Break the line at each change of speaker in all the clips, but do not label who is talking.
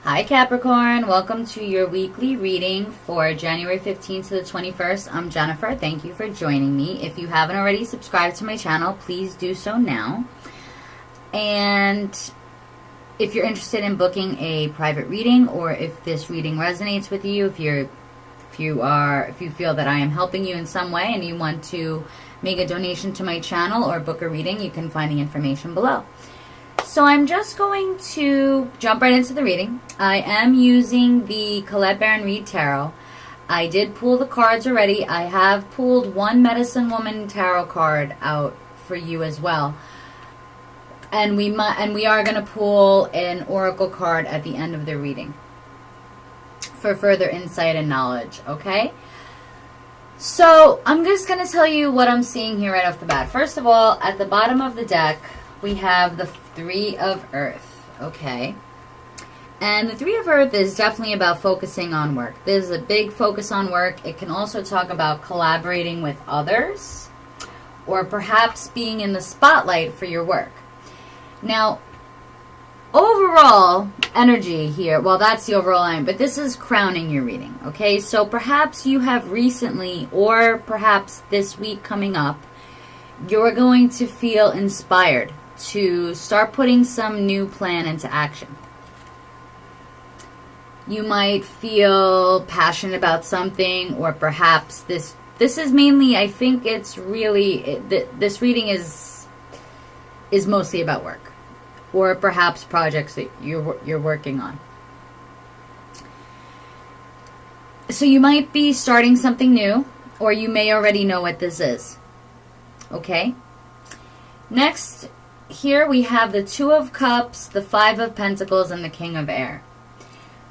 Hi Capricorn, welcome to your weekly reading for January 15th to the 21st. I'm Jennifer. Thank you for joining me. If you haven't already subscribed to my channel, please do so now. And if you're interested in booking a private reading, or if this reading resonates with you, if you feel that I am helping you in some way and you want to make a donation to my channel or book a reading, you can find the information below. So I'm just going to jump right into the reading. I am using the Colette Baron Reed Tarot. I did pull the cards already. I have pulled one Medicine Woman Tarot card out for you as well. And we are going to pull an Oracle card at the end of the reading for further insight and knowledge, okay? So I'm just going to tell you what I'm seeing here right off the bat. First of all, at the bottom of the deck, we have the Three of Earth, okay? And the Three of Earth is definitely about focusing on work. There's a big focus on work. It can also talk about collaborating with others or perhaps being in the spotlight for your work. Now, overall energy here, well, that's the overall line, but this is crowning your reading, okay? So perhaps you have recently, or perhaps this week coming up, you're going to feel inspired to start putting some new plan into action. You might feel passionate about something, or perhaps this is mainly, I think it's really, this reading is mostly about work, or perhaps projects that you're working on. So you might be starting something new, or you may already know what this is. Okay? Next, here we have the Two of Cups, the Five of Pentacles, and the King of Air.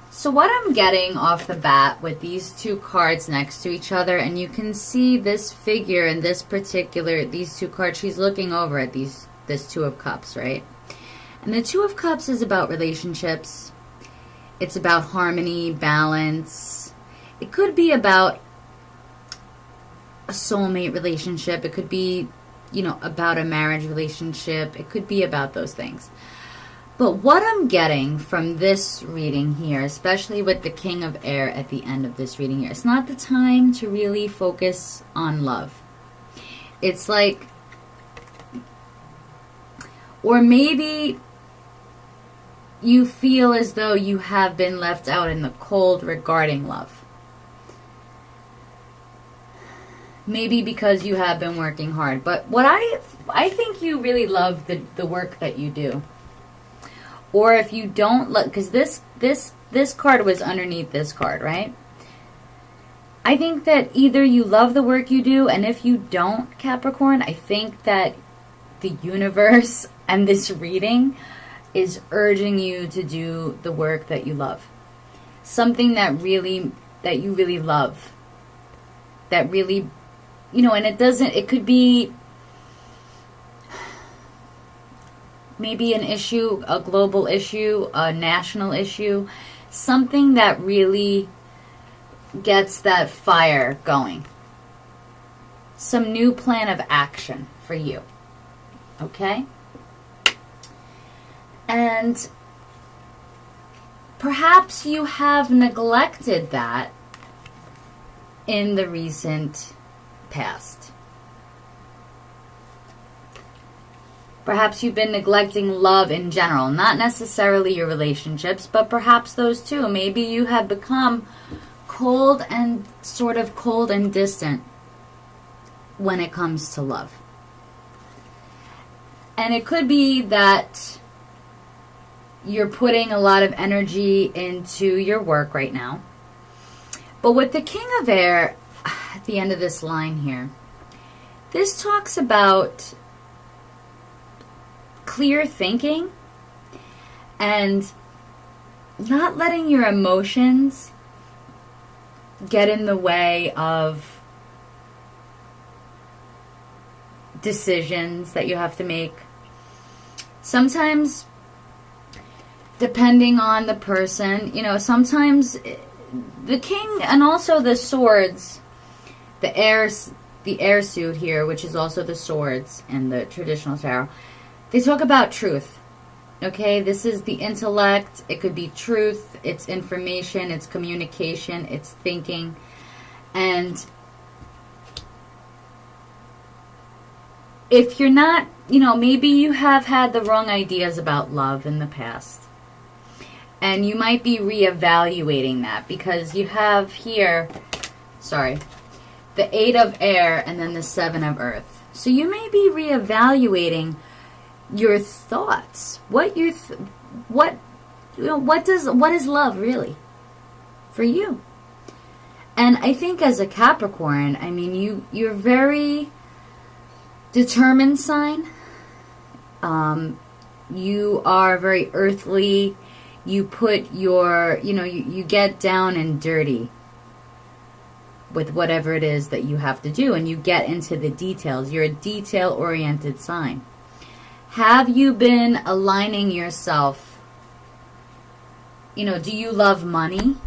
So what I'm getting off the bat with these two cards next to each other, and you can see this figure in these two cards, she's looking over at this Two of Cups, right? And the Two of Cups is about relationships. It's about harmony, balance. It could be about a soulmate relationship. It could be, about a marriage relationship. It could be about those things. But what I'm getting from this reading here, especially with the King of Air at the end of this reading here, it's not the time to really focus on love. It's like, or maybe you feel as though you have been left out in the cold regarding love. Maybe because you have been working hard. But what I think you really love the work that you do. Or if you don't look, because this card was underneath this card, right? I think that either you love the work you do, and if you don't, Capricorn, I think that the universe and this reading is urging you to do the work that you love. Something that you really love. That really, and it could be maybe an issue, a global issue, a national issue, something that really gets that fire going. Some new plan of action for you. Okay? And perhaps you have neglected that in the recent past. Perhaps you've been neglecting love in general, not necessarily your relationships, but perhaps those too. Maybe you have become cold and distant when it comes to love. And it could be that you're putting a lot of energy into your work right now. But with the King of Air at the end of this line here, this talks about clear thinking and not letting your emotions get in the way of decisions that you have to make. Sometimes, depending on the person, sometimes the King and also the swords, the air suit here, which is also the swords in the traditional tarot, they talk about truth. Okay, this is the intellect. It could be truth, it's information, it's communication, it's thinking. And if you're not, maybe you have had the wrong ideas about love in the past. And you might be reevaluating that because you have here, the 8 of air and then the 7 of earth. So you may be reevaluating your thoughts. What is love really for you? And I think as a Capricorn, I mean, you're very determined sign. You are very earthly. You put your, you get down and dirty with whatever it is that you have to do, and you get into the details. You're a detail-oriented sign. Have you been aligning yourself? Do you love money?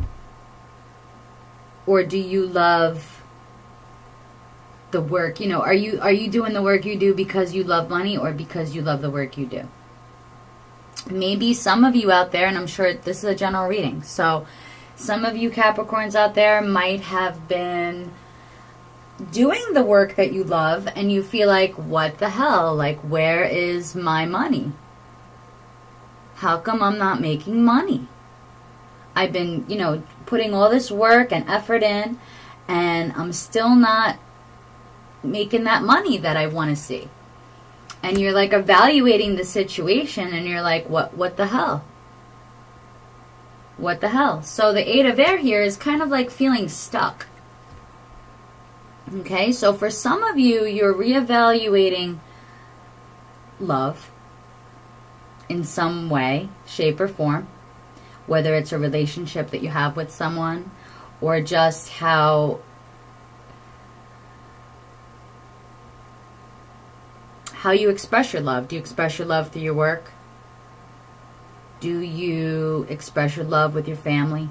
Or do you love the work? Are you doing the work you do because you love money or because you love the work you do? Maybe some of you out there, and I'm sure this is a general reading, so some of you Capricorns out there might have been doing the work that you love and you feel like, what the hell? Like, where is my money? How come I'm not making money? I've been, putting all this work and effort in, and I'm still not making that money that I want to see. And you're like evaluating the situation and you're like, what the hell? What the hell? So the 8 of air here is kind of like feeling stuck. Okay, so for some of you, you're reevaluating love in some way, shape, or form. Whether it's a relationship that you have with someone or just how you express your love. Do you express your love through your work? Do you express your love with your family?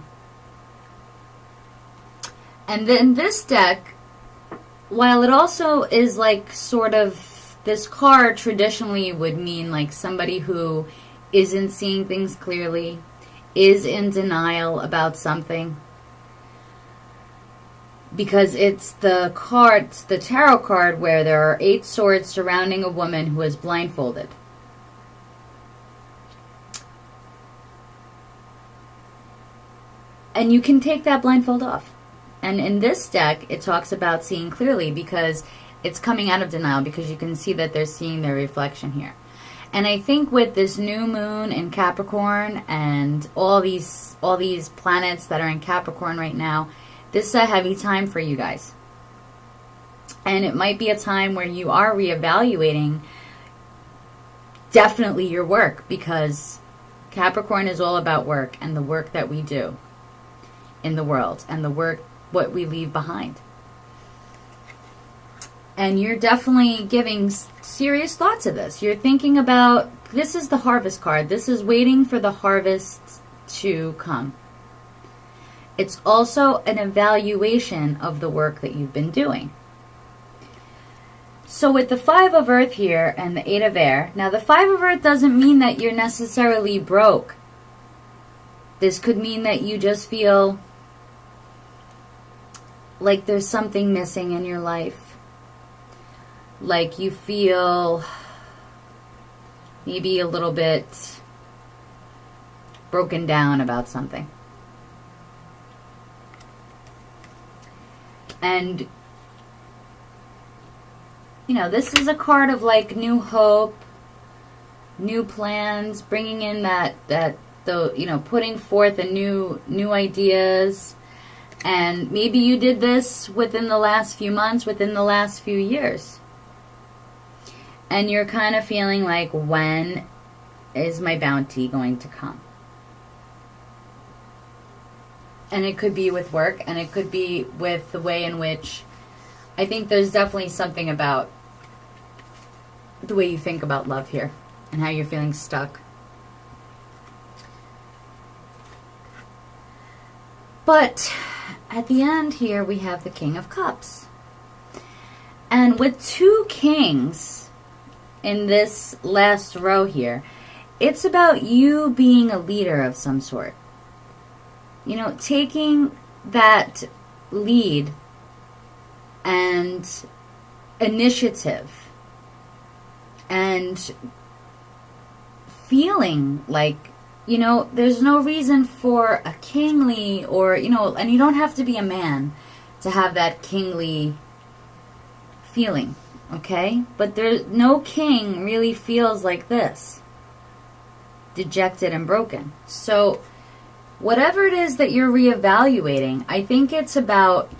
And then this deck, while it also is like sort of, this card traditionally would mean like somebody who isn't seeing things clearly, is in denial about something. Because it's the tarot card where there are 8 swords surrounding a woman who is blindfolded. And you can take that blindfold off. And in this deck, it talks about seeing clearly because it's coming out of denial, because you can see that they're seeing their reflection here. And I think with this new moon in Capricorn and all these planets that are in Capricorn right now, this is a heavy time for you guys. And it might be a time where you are reevaluating definitely your work, because Capricorn is all about work and the work that we do in the world and the work, what we leave behind. And you're definitely giving serious thought to this. You're thinking about, this is the harvest card. This is waiting for the harvest to come. It's also an evaluation of the work that you've been doing. So with the 5 of earth here and the 8 of air, now the 5 of earth doesn't mean that you're necessarily broke. This could mean that you just feel like there's something missing in your life. Like you feel maybe a little bit broken down about something. And, this is a card of like new hope, new plans, bringing in putting forth a new ideas. And maybe you did this within the last few months, within the last few years. And you're kind of feeling like, when is my bounty going to come? And it could be with work, and it could be with the way in which, I think there's definitely something about the way you think about love here and how you're feeling stuck. But at the end here, we have the King of Cups. And with 2 kings in this last row here, it's about you being a leader of some sort. You know, taking that lead and initiative and feeling like, you know, there's no reason for a kingly or, you know, and you don't have to be a man to have that kingly feeling, okay? But there's no king really feels like this, dejected and broken. So whatever it is that you're reevaluating, I think it's about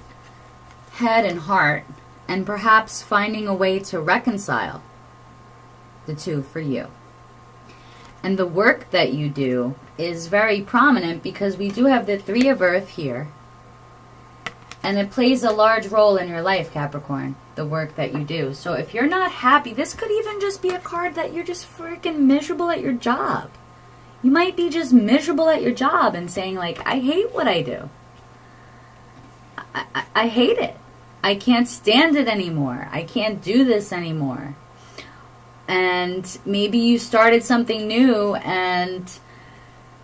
head and heart, and perhaps finding a way to reconcile the two for you. And the work that you do is very prominent because we do have the Three of Earth here. And it plays a large role in your life, Capricorn, the work that you do. So if you're not happy, this could even just be a card that you're just freaking miserable at your job. You might be just miserable at your job and saying, like, I hate what I do. I hate it. I can't stand it anymore. I can't do this anymore. And maybe you started something new,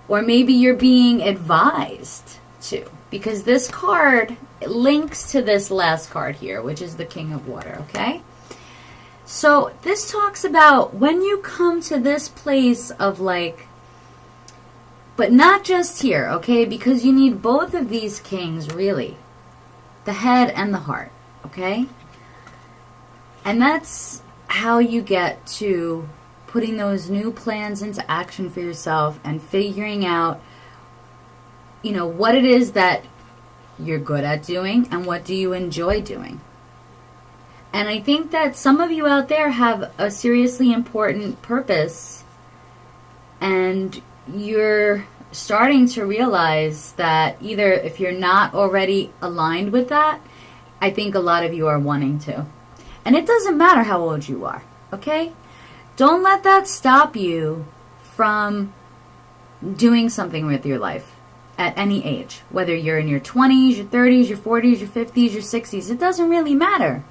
or maybe you're being advised to. Because this card links to this last card here, which is the King of Water, okay? So this talks about when you come to this place of like, but not just here, okay? Because you need both of these kings, really. The head and the heart, okay? And that's how you get to putting those new plans into action for yourself and figuring out, you know, what it is that you're good at doing and what do you enjoy doing. And I think that some of you out there have a seriously important purpose, and you're starting to realize that either if you're not already aligned with that, I think a lot of you are wanting to. And it doesn't matter how old you are, okay? Don't let that stop you from doing something with your life at any age. Whether you're in your 20s, your 30s, your 40s, your 50s, your 60s, it doesn't really matter.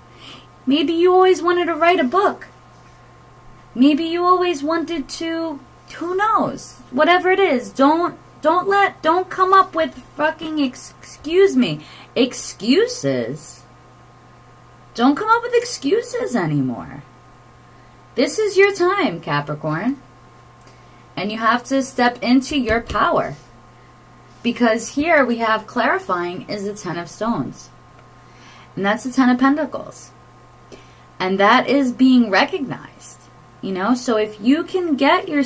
Maybe you always wanted to write a book. Maybe you always wanted to, who knows? Whatever it is, don't come up with fucking excuses. Don't come up with excuses anymore. This is your time, Capricorn. And you have to step into your power. Because here we have clarifying is the Ten of Stones. And that's the Ten of Pentacles. And that is being recognized. You know, so if you can get your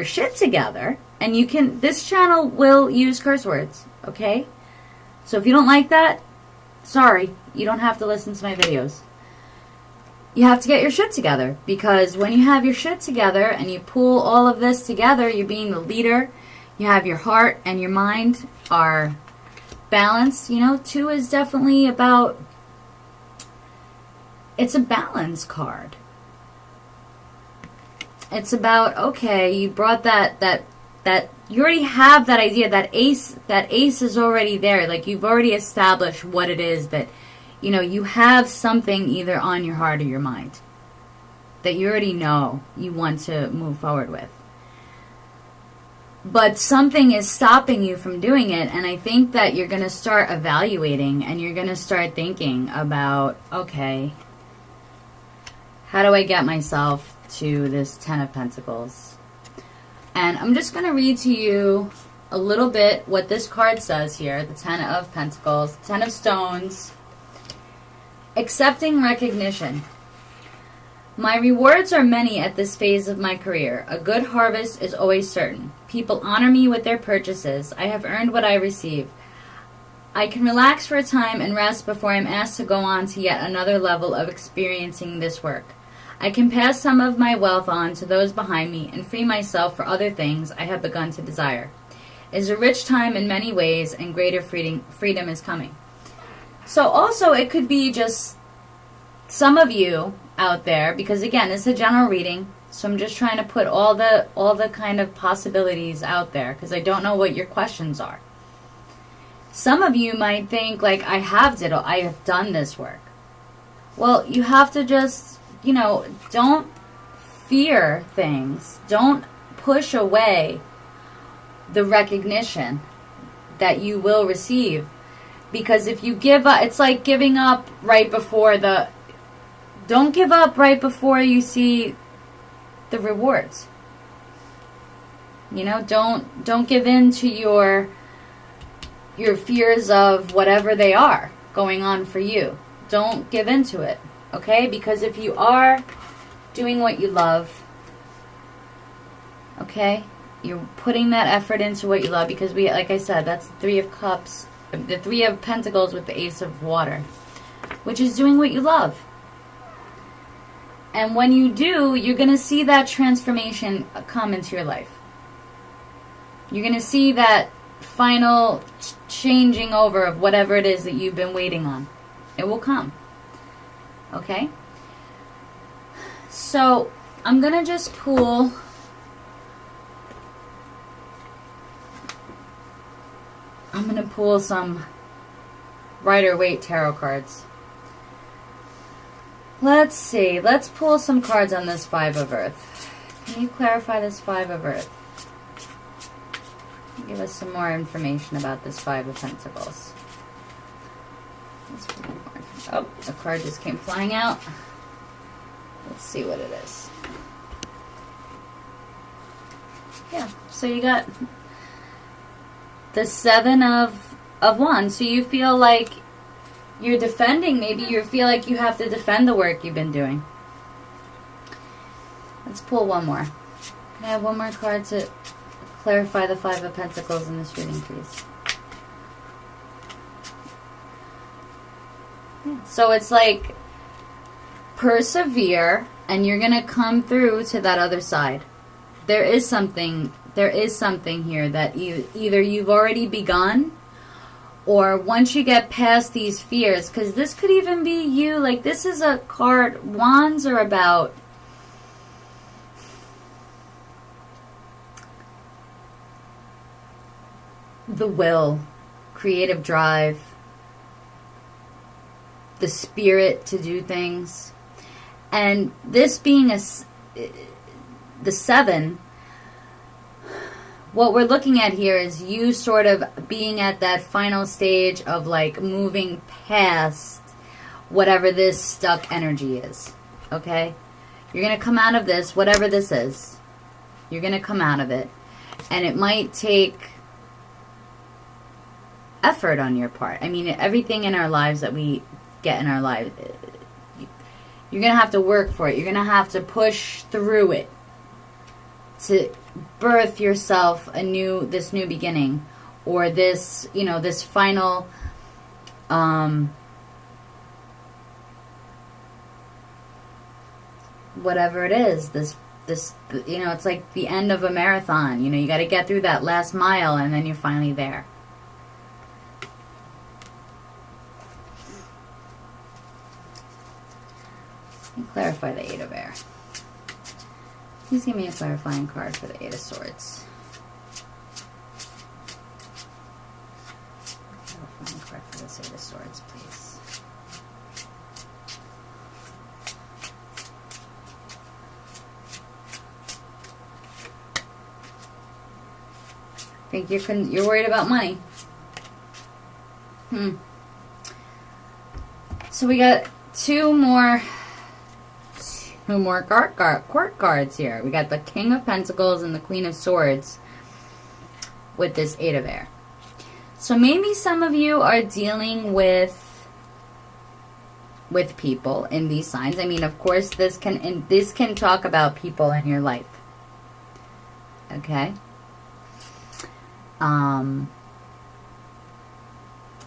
shit together, and you can, this channel will use curse words, okay? So if you don't like that, sorry, you don't have to listen to my videos. You have to get your shit together, because when you have your shit together and you pull all of this together, you're being the leader. You have your heart and your mind are balanced. You know, 2 is definitely about, it's a balance card. It's about, okay, you brought that you already have that idea, that ace is already there. Like, you've already established what it is that, you know, you have something either on your heart or your mind that you already know you want to move forward with. But something is stopping you from doing it, and I think that you're going to start evaluating, and you're going to start thinking about, okay, how do I get myself to this Ten of Pentacles? And I'm just going to read to you a little bit what this card says here, the Ten of Pentacles, Ten of Stones. Accepting recognition. My rewards are many at this phase of my career. A good harvest is always certain. People honor me with their purchases. I have earned what I receive. I can relax for a time and rest before I'm asked to go on to yet another level of experiencing this work. I can pass some of my wealth on to those behind me and free myself for other things I have begun to desire. It is a rich time in many ways, and greater freedom is coming. So also it could be just some of you out there, because again, it's a general reading, so I'm just trying to put all the kind of possibilities out there, because I don't know what your questions are. Some of you might think, like, I have done this work. Well, you have to just, you know, don't fear things. Don't push away the recognition that you will receive. Because if you give up, it's like giving up right before don't give up right before you see the rewards. You know, don't give in to your fears of whatever they are going on for you. Don't give in to it, okay? Because if you are doing what you love, okay, you're putting that effort into what you love, because like I said, that's the Three of Cups, the Three of Pentacles with the Ace of Water, which is doing what you love. And when you do, you're going to see that transformation come into your life. You're going to see that final changing over of whatever it is that you've been waiting on. It will come. Okay? So, I'm going to just pull some Rider-Waite tarot cards. Let's see. Let's pull some cards on this Five of Earth. Can you clarify this Five of Earth? Give us some more information about this Five of Pentacles. Oh, the card just came flying out. Let's see what it is. Yeah, so you got the Seven of Wands. So you feel like you're defending. Maybe you feel like you have to defend the work you've been doing. Let's pull one more. Can I have one more card to clarify the Five of Pentacles in this reading, please? Yeah. So it's like persevere, and you're going to come through to that other side. There is something here that either you've already begun, or once you get past these fears, because this could even be you. Like, this is a card, Wands are about the will, creative drive, the spirit to do things. And this being the Seven, what we're looking at here is you sort of being at that final stage of like moving past whatever this stuck energy is. Okay? You're going to come out of this, whatever this is. You're going to come out of it. And it might take effort on your part. I mean, everything in our lives that we get in our lives, you're going to have to work for it. You're going to have to push through it to birth yourself this new beginning, or this, you know, this final whatever it is, this you know, it's like the end of a marathon. You know, you got to get through that last mile, and then you're finally there. Let me clarify the Eight of Air. Please give me a clarifying card for the Eight of Swords. Clarifying card for this Eight of Swords, please. I think you're worried about money. So we got two more court cards here. We got the King of Pentacles and the Queen of Swords with this Eight of Air. So maybe some of you are dealing with people in these signs. I mean, of course, this can talk about people in your life. Okay?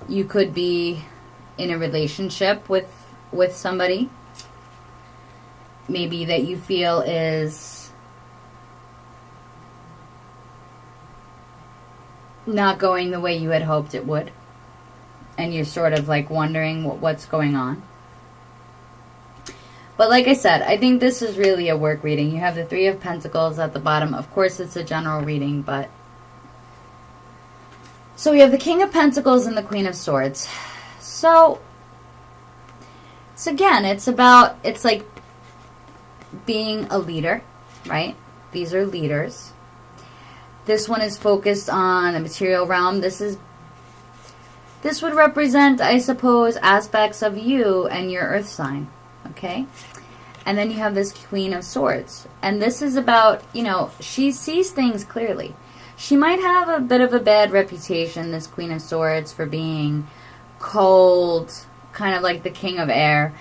You could be in a relationship with somebody, maybe that you feel is not going the way you had hoped it would, and you're sort of like wondering what's going on. But like I said, I think this is really a work reading. You have the Three of Pentacles at the bottom. Of course, it's a general reading, but so we have the King of Pentacles and the Queen of Swords. So again, it's like being a leader, right? These are leaders. This one is focused on the material realm. This would represent, I suppose, aspects of you and your earth sign. Okay? And then you have this Queen of Swords. And this is about, you know, she sees things clearly. She might have a bit of a bad reputation, this Queen of Swords, for being cold, kind of like the King of Air.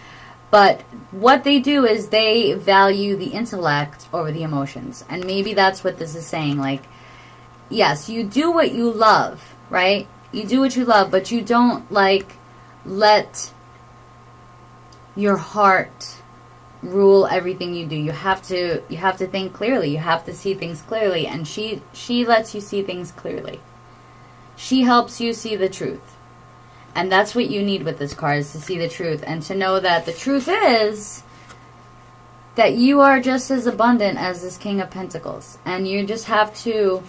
But what they do is they value the intellect over the emotions. And maybe that's what this is saying. Like, yes, you do what you love, right? You do what you love, but you don't, like, let your heart rule everything you do. You have to think clearly. You have to see things clearly. And she lets you see things clearly. She helps you see the truth. And that's what you need with this card, is to see the truth. And to know that the truth is that you are just as abundant as this King of Pentacles. And you just have to,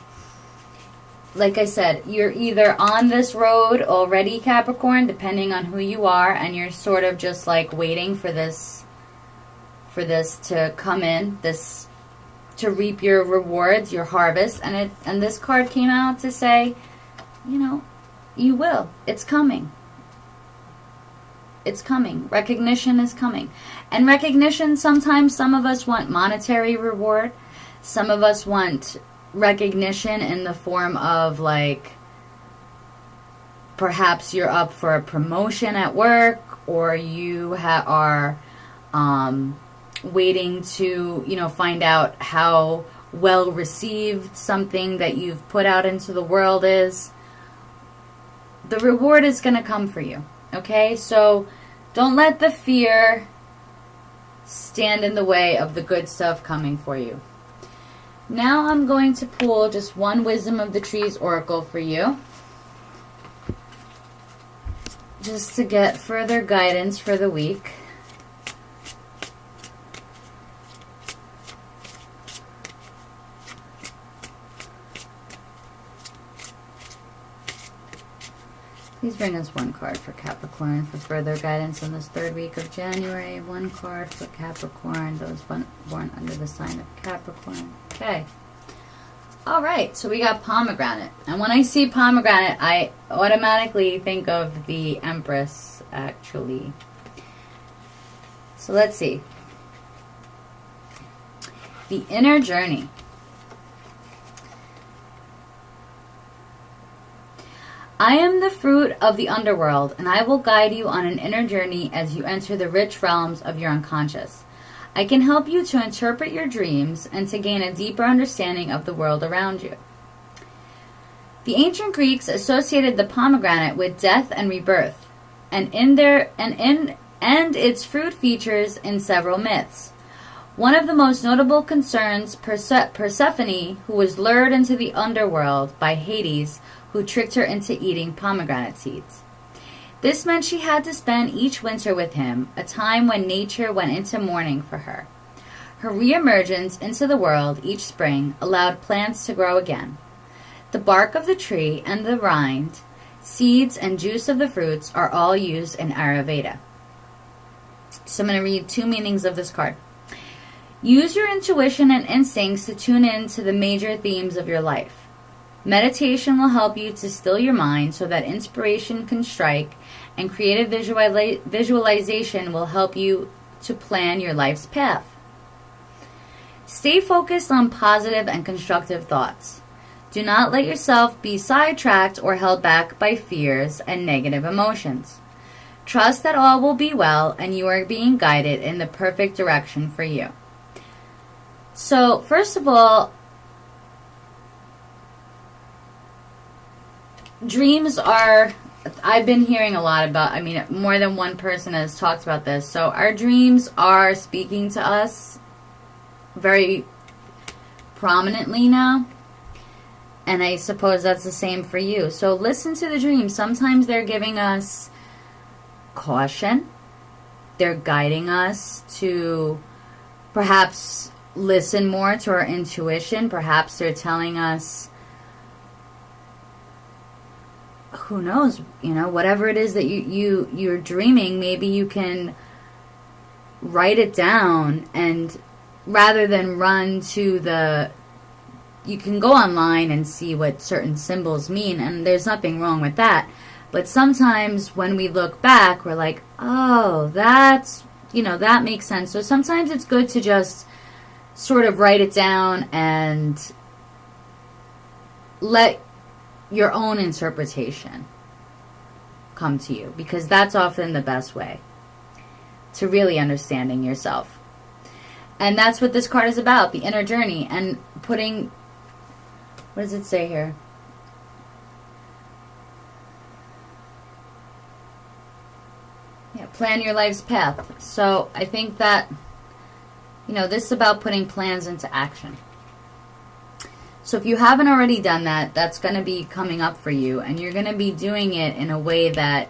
like I said, you're either on this road already, Capricorn, depending on who you are. And you're sort of just like waiting for this to come in, this to reap your rewards, your harvest. And this card came out to say, you know, you will. It's coming. It's coming. Recognition is coming. And recognition, sometimes some of us want monetary reward. Some of us want recognition in the form of, like, perhaps you're up for a promotion at work, or you are waiting to, you know, find out how well received something that you've put out into the world is. The reward is going to come for you, okay? So don't let the fear stand in the way of the good stuff coming for you. Now I'm going to pull just one Wisdom of the Trees Oracle for you, just to get further guidance for the week. Please bring us one card for Capricorn for further guidance on this third week of January. One card for Capricorn, those born under the sign of Capricorn. Okay. All right, so we got pomegranate. And when I see pomegranate, I automatically think of the Empress, actually. So let's see. The inner journey. I am the fruit of the underworld, and I will guide you on an inner journey as you enter the rich realms of your unconscious. I can help you to interpret your dreams and to gain a deeper understanding of the world around you. The ancient Greeks associated the pomegranate with death and rebirth, and its fruit features in several myths. One of the most notable concerns Persephone, who was lured into the underworld by Hades, who tricked her into eating pomegranate seeds. This meant she had to spend each winter with him, a time when nature went into mourning for her. Her reemergence into the world each spring allowed plants to grow again. The bark of the tree and the rind, seeds, and juice of the fruits are all used in Ayurveda. So I'm going to read two meanings of this card. Use your intuition and instincts to tune in to the major themes of your life. Meditation will help you to still your mind so that inspiration can strike, and creative visualization will help you to plan your life's path. Stay focused on positive and constructive thoughts. Do not let yourself be sidetracked or held back by fears and negative emotions. Trust that all will be well and you are being guided in the perfect direction for you. So, first of all, dreams are, I've been hearing a lot about, I mean, more than one person has talked about this. So our dreams are speaking to us very prominently now. And I suppose that's the same for you. So listen to the dreams. Sometimes they're giving us caution. They're guiding us to perhaps listen more to our intuition. Perhaps they're telling us, who knows, you know, whatever it is that you're dreaming, maybe you can write it down, and rather than run to the you can go online and see what certain symbols mean, and there's nothing wrong with that. But sometimes when we look back, we're like, oh, that's, that makes sense. So sometimes it's good to just sort of write it down and let your own interpretation come to you, because that's often the best way to really understanding yourself. And that's what this card is about, the inner journey, and putting, what does it say here? Yeah, plan your life's path. So I think that, this is about putting plans into action. So if you haven't already done that, that's going to be coming up for you, and you're going to be doing it in a way that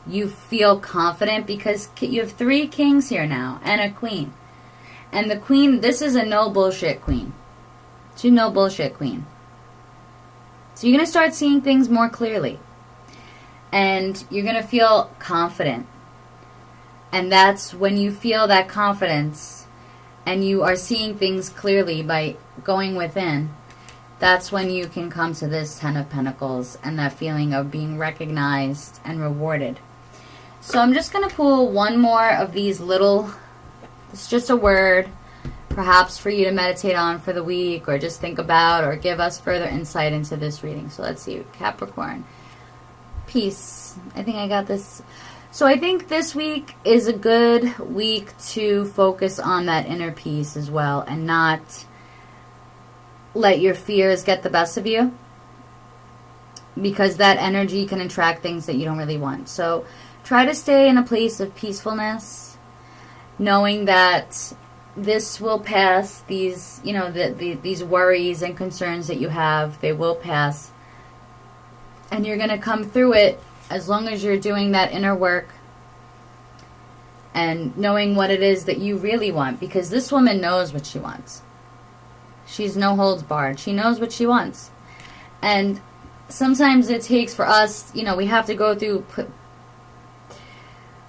you feel confident, because you have 3 kings here now and a queen. And the queen, this is a no bullshit queen. She's a no bullshit queen. So you're going to start seeing things more clearly. And you're going to feel confident. And that's when you feel that confidence and you are seeing things clearly by going within, that's when you can come to this 10 of Pentacles and that feeling of being recognized and rewarded. So I'm just going to pull one more of these little, it's just a word, perhaps for you to meditate on for the week, or just think about, or give us further insight into this reading. So let's see, Capricorn. Peace. I think I got this. So I think this week is a good week to focus on that inner peace as well, and not let your fears get the best of you, because that energy can attract things that you don't really want. So try to stay in a place of peacefulness, knowing that this will pass. These, these worries and concerns that you have, they will pass. And you're going to come through it as long as you're doing that inner work and knowing what it is that you really want, because this woman knows what she wants. She's no holds barred. She knows what she wants. And sometimes it takes for us, we have to go through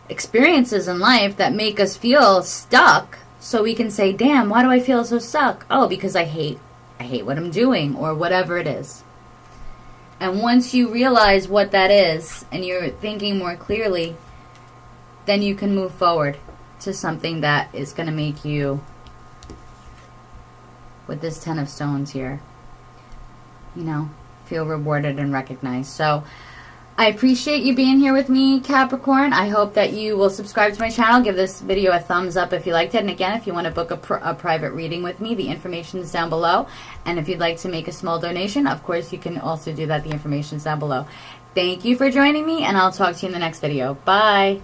experiences in life that make us feel stuck, so we can say, damn, why do I feel so stuck? Oh, because I hate what I'm doing, or whatever it is. And once you realize what that is and you're thinking more clearly, then you can move forward to something that is going to make you, with this 10 of Stones here, feel rewarded and recognized. So I appreciate you being here with me, Capricorn. I hope that you will subscribe to my channel. Give this video a thumbs up if you liked it. And again, if you want to book a private reading with me, the information is down below. And if you'd like to make a small donation, of course, you can also do that. The information is down below. Thank you for joining me, and I'll talk to you in the next video. Bye.